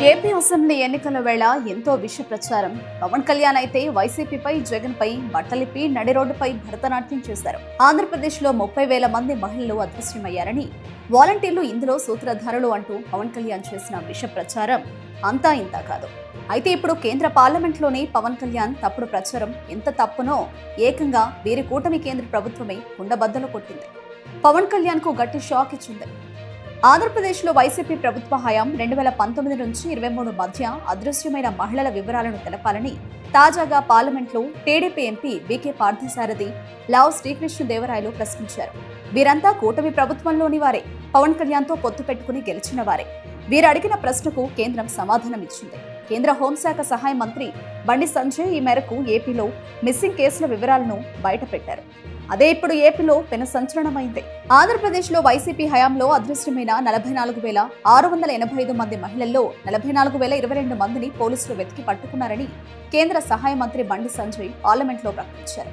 AP assembly ఎన్నికల వేళ ఎంతో విష ప్రచారం. పవన్ కళ్యాణ్ అయితే వైసీపీపై, జగన్ పై బట్టలిప్పి నడి రోడ్డుపై భరతనాట్యం చేశారు. ఆంధ్రప్రదేశ్లో 30,000 మంది మహిళలు అదృశ్యమయ్యారని, వాలంటీర్లు ఇందులో సూత్రధారులు అంటూ పవన్ కళ్యాణ్ చేసిన విష ప్రచారం అంతా ఇంతా కాదు. అయితే ఇప్పుడు కేంద్ర పార్లమెంట్లోనే పవన్ కళ్యాణ్ తప్పుడు ప్రచారం ఎంత తప్పునో ఏకంగా వీరి కూటమి కేంద్ర ప్రభుత్వమే కుండబద్దలు కొట్టింది. పవన్ కళ్యాణ్ కు గట్టి షాక్ ఇచ్చింది. ఆంధ్రప్రదేశ్లో వైసీపీ ప్రభుత్వ హయాం 2019 నుంచి 23 మధ్య అదృశ్యమైన మహిళల వివరాలను తెలపాలని తాజాగా పార్లమెంట్లో టీడీపీ ఎంపీ బీకే పార్థసారథి, లావు శ్రీకృష్ణదేవరాయలు ప్రశ్నించారు. వీరంతా కూటమి ప్రభుత్వంలోని వారే, పవన్ కళ్యాణ్తో పొత్తు పెట్టుకుని గెలిచిన వారే. వీరు అడిగిన ప్రశ్నకు కేంద్రం సమాధానమిచ్చింది. కేంద్ర హోంశాఖ సహాయ మంత్రి బండి సంజయ్ ఈ మేరకు ఏపీలో మిస్సింగ్ కేసుల వివరాలను బయటపెట్టారు. అదే ఇప్పుడు ఏపీలో పెను సంచలనమైంది. ఆంధ్రప్రదేశ్లో వైసీపీ హయాంలో అదృశ్యమైన 44,685 మంది మహిళల్లో 44,022 మందిని పోలీసులు వెతికి పట్టుకున్నారని కేంద్ర సహాయ మంత్రి బండి సంజయ్ పార్లమెంట్లో ప్రకటించారు.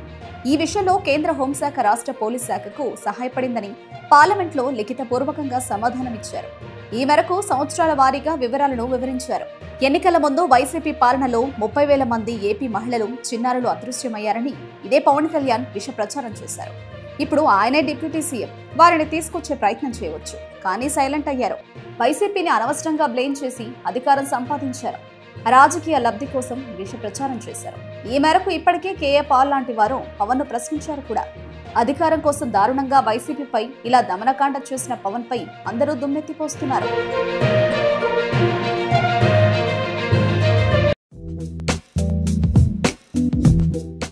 ఈ విషయంలో కేంద్ర హోంశాఖ రాష్ట్ర పోలీస్ శాఖకు సహాయపడిందని పార్లమెంట్లో లిఖితపూర్వకంగా సమాధానమిచ్చారు. ఈ మేరకు సంవత్సరాల వారీగా వివరాలను వివరించారు. ఎన్నికల ముందు వైసీపీ పాలనలో 30,000 మంది ఏపీ మహిళలు, చిన్నారులు అదృశ్యమయ్యారని ఇదే పవన్ కళ్యాణ్ విష ప్రచారం చేశారు. ఇప్పుడు ఆయనే డిప్యూటీ సీఎం, వారిని తీసుకొచ్చే ప్రయత్నం చేయవచ్చు, కానీ సైలెంట్ అయ్యారు. వైసీపీని అనవసరంగా బ్లేమ్ చేసి అధికారం సంపాదించారు. రాజకీయ లబ్ధి కోసం విష ప్రచారం చేశారు. ఈ మేరకు ఇప్పటికే కేఏ పాల్ లాంటి వారు పవన్ ను ప్రశ్నించారు కూడా. అధికారం కోసం దారుణంగా వైసీపీపై ఇలా దమనకాండ చేసిన పవన్ పై అందరూ దుమ్మెత్తిపోస్తున్నారు.